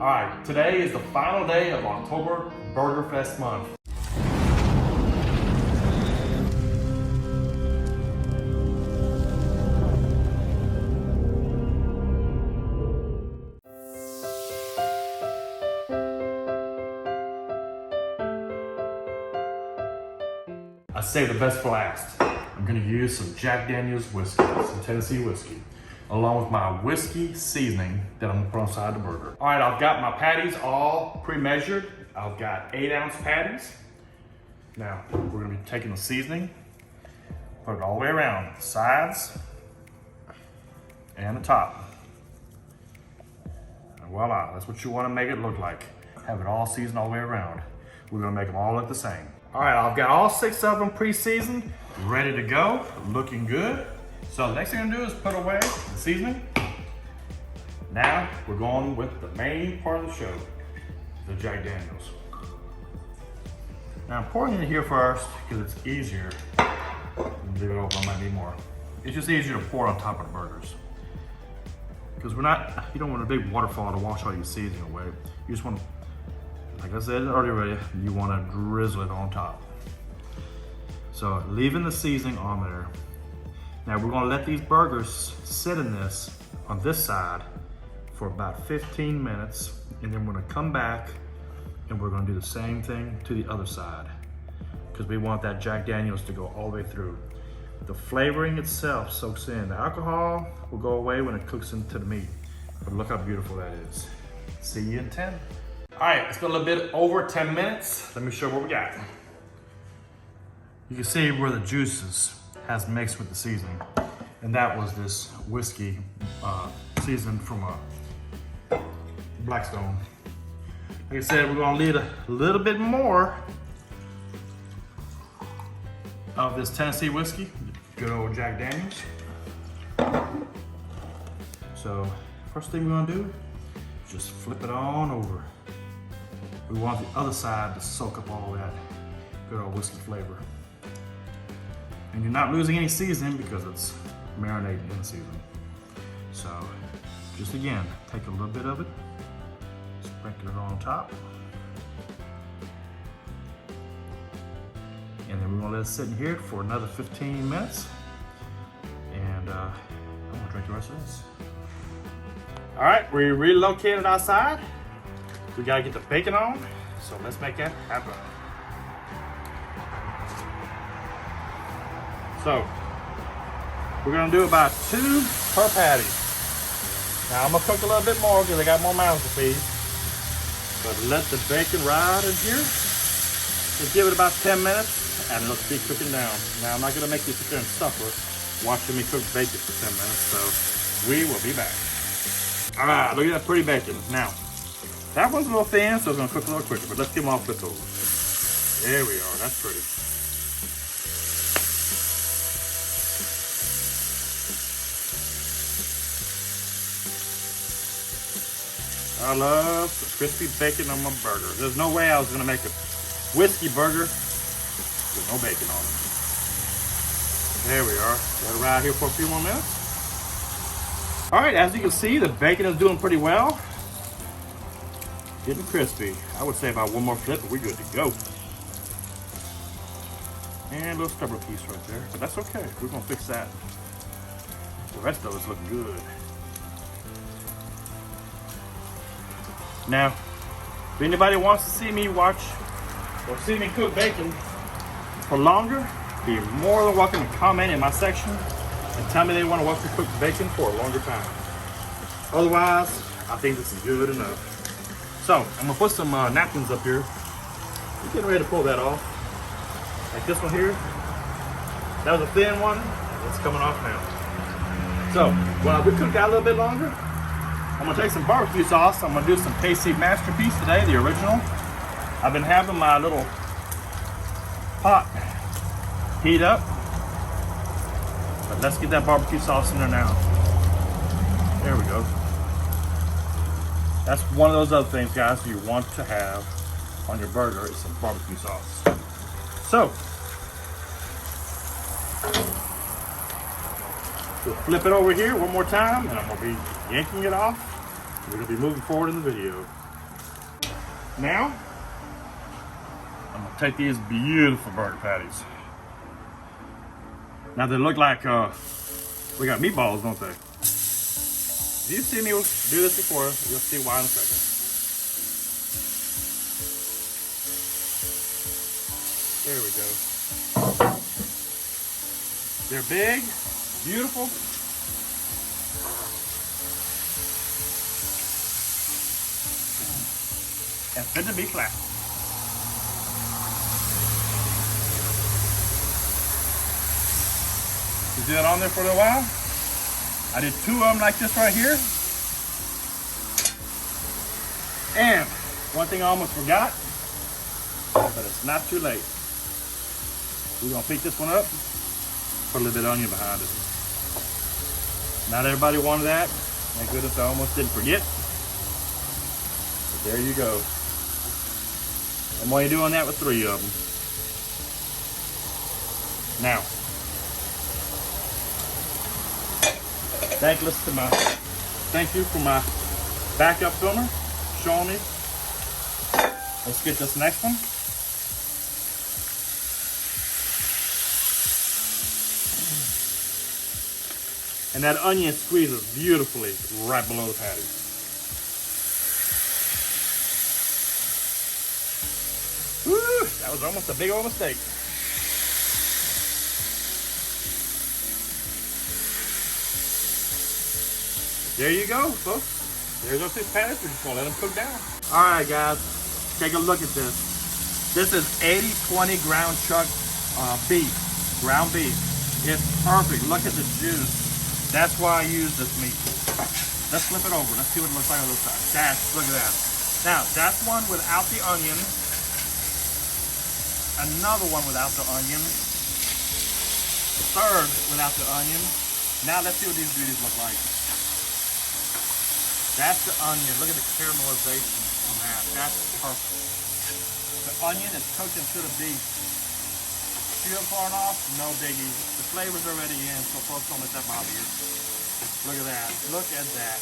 All right, today is the final day of October Burger Fest month. I saved the best for last. I'm gonna use some Jack Daniel's whiskey, some Tennessee whiskey, along with my whiskey seasoning that I'm gonna put inside the burger. All right, I've got my patties all pre-measured. I've got 8-ounce patties. Now, we're gonna be taking the seasoning, put it all the way around, the sides and the top. And voila, that's what you wanna make it look like. Have it all seasoned all the way around. We're gonna make them all look the same. All right, I've got all 6 of them pre-seasoned, ready to go, looking good. So the next thing I'm gonna do is put away the seasoning. Now we're going with the main part of the show, the Jack Daniel's. Now I'm pouring it here first because it's easier. Leave it open, I might need more. It's just easier to pour on top of the burgers. Because you don't want a big waterfall to wash all your seasoning away. You just want to, like I said earlier, you want to drizzle it on top. So leaving the seasoning on there. Now we're gonna let these burgers sit in this, on this side, for about 15 minutes, and then we're gonna come back and we're gonna do the same thing to the other side, because we want that Jack Daniel's to go all the way through. The flavoring itself soaks in. The alcohol will go away when it cooks into the meat, but look how beautiful that is. See you in 10. All right, it's been a little bit over 10 minutes. Let me show what we got. You can see where the juices has mixed with the seasoning. And that was this whiskey seasoned from a Blackstone. Like I said, we're gonna need a little bit more of this Tennessee whiskey, good old Jack Daniel's. So, first thing we're gonna do is just flip it on over. We want the other side to soak up all that good old whiskey flavor. And you're not losing any seasoning because it's marinated in the seasoning. So, just again, take a little bit of it, sprinkle it on top. And then we're gonna let it sit in here for another 15 minutes. And I'm gonna drink the rest of this. All right, we relocated outside. We gotta get the bacon on, so let's make that happen. So, we're gonna do about 2 per patty. Now I'm gonna cook a little bit more because I got more mouths to feed. But let the bacon ride in here. Just give it about 10 minutes and it'll keep cooking down. Now I'm not gonna make you sit there and suffer watching me cook bacon for 10 minutes, so we will be back. All right, look at that pretty bacon. Now, that one's a little thin, so it's gonna cook a little quicker, but let's get them all flipped over. There we are, that's pretty. I love the crispy bacon on my burger. There's no way I was gonna make a whiskey burger with no bacon on it. There we are. Let it ride here for a few more minutes. All right, as you can see, the bacon is doing pretty well. Getting crispy. I would say about one more flip and we're good to go. And a little stubborn piece right there, but that's okay. We're gonna fix that. The rest of it's looking good. Now, if anybody wants to see me watch or see me cook bacon for longer, be more than welcome to comment in my section and tell me they want to watch me cook bacon for a longer time. Otherwise, I think this is good enough. So, I'm gonna put some napkins up here. We're getting ready to pull that off. Like this one here. That was a thin one. It's coming off now. So, while we cook that a little bit longer, I'm gonna take some barbecue sauce. I'm gonna do some KC Masterpiece today, the original. I've been having my little pot heat up. But let's get that barbecue sauce in there now. There we go. That's one of those other things, guys, you want to have on your burger is some barbecue sauce. So, we'll flip it over here one more time, and I'm gonna be yanking it off. We're gonna be moving forward in the video. Now, I'm gonna take these beautiful burger patties. Now they look like we got meatballs, don't they? If you've seen me do this before, you'll see why in a second. There we go. They're big, beautiful. And fit to be flat. You do it on there for a little while. I did 2 of them like this right here. And one thing I almost forgot, but it's not too late. We're gonna pick this one up, put a little bit of onion behind it. Not everybody wanted that. Thank goodness I almost didn't forget. But there you go. I'm only doing that with 3 of them. Now, thank you for my backup filmer showing me. Let's get this next one. And that onion squeezes beautifully right below the patty. Woo, that was almost a big old mistake. There you go, folks. There's our 6 patties. We're just gonna let them cook down. All right, guys, take a look at this. This is 80/20 ground chuck beef, ground beef. It's perfect. Look at the juice. That's why I use this meat. Let's flip it over. Let's see what it looks like on the other side. Look at that. Now, that's one without the onion. Another one without the onion. The third without the onion. Now let's see what these beauties look like. That's the onion. Look at the caramelization on that. That's perfect. The onion is cooked into the beef. Peel part off, no biggie. The flavor's already in, so folks, don't let that bother you. Look at that. Look at that.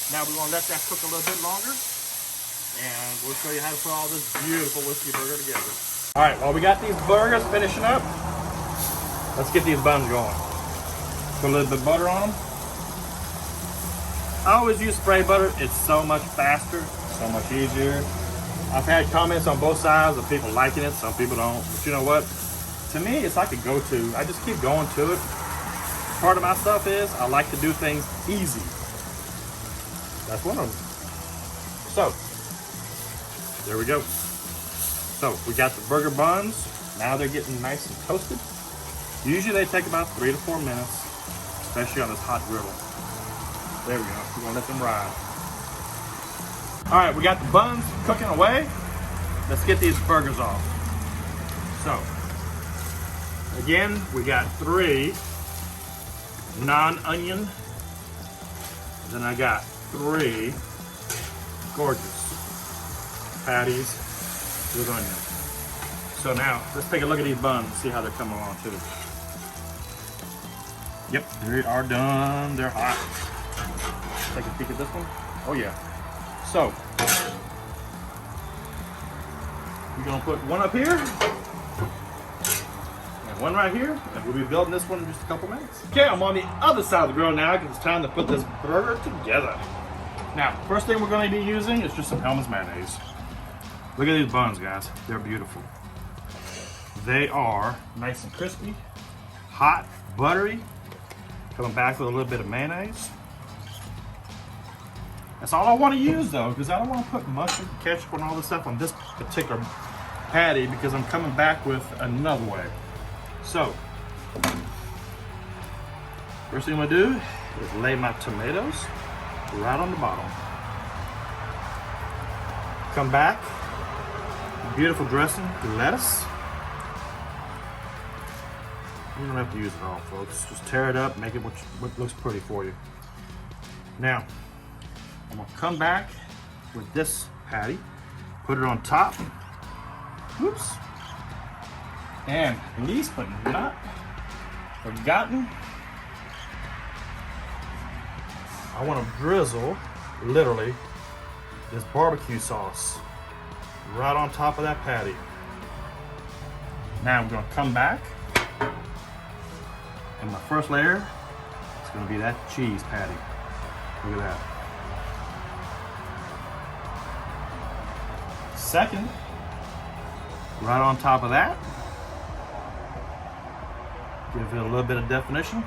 Now we're gonna let that cook a little bit longer, and we'll show you how to put all this beautiful whiskey burger together. All right, while we got these burgers finishing up, let's get these buns going. Put a little bit of butter on them. I always use spray butter. It's so much faster, so much easier. I've had comments on both sides of people liking it, some people don't. But you know what? To me, it's like a go-to. I just keep going to it. Part of my stuff is I like to do things easy. That's one of them. So, there we go. So, we got the burger buns. Now they're getting nice and toasted. Usually they take about 3 to 4 minutes, especially on this hot griddle. There we go. We're gonna let them ride. All right, we got the buns cooking away. Let's get these burgers off. So, again, we got 3 non-onion. Then I got 3 gorgeous patties with onion. So now, let's take a look at these buns and see how they're coming along too. Yep, they are done. They're hot. Take a peek at this one. Oh yeah. So, we're gonna put one up here and one right here, and we'll be building this one in just a couple minutes. Okay, I'm on the other side of the grill now because it's time to put this burger together. Now, first thing we're gonna be using is just some Hellmann's mayonnaise. Look at these buns, guys. They're beautiful. They are nice and crispy, hot, buttery, coming back with a little bit of mayonnaise. That's all I want to use though, because I don't want to put mustard, ketchup, and all this stuff on this particular patty because I'm coming back with another way. So, first thing I'm going to do is lay my tomatoes right on the bottom. Come back, beautiful dressing, lettuce. You don't have to use it all, folks. Just tear it up, make it what looks pretty for you. Now, I'm gonna come back with this patty, put it on top. Whoops. And least but not forgotten, I want to drizzle, literally, this barbecue sauce right on top of that patty. Now I'm gonna come back, and my first layer is gonna be that cheese patty. Look at that. Second, right on top of that, give it a little bit of definition.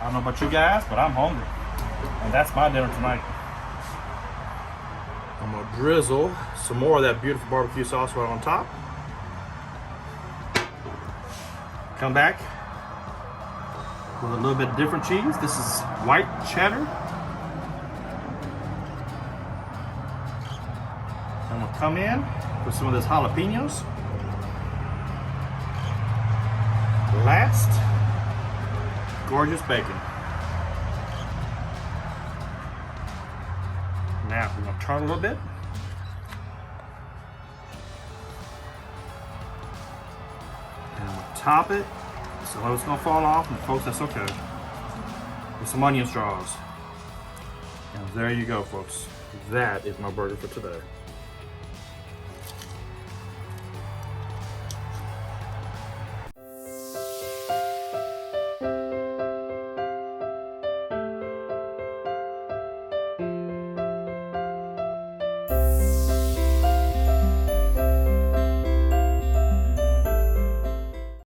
I don't know about you guys, but I'm hungry. And that's my dinner tonight. I'm gonna drizzle some more of that beautiful barbecue sauce right on top. Come back with a little bit different cheese. This is white cheddar. I'm gonna come in with some of this jalapenos. Last, gorgeous bacon. Now we're gonna turn a little bit. And we'll top it. So it's gonna fall off, and folks, that's okay. With some onion straws. And there you go, folks. That is my burger for today.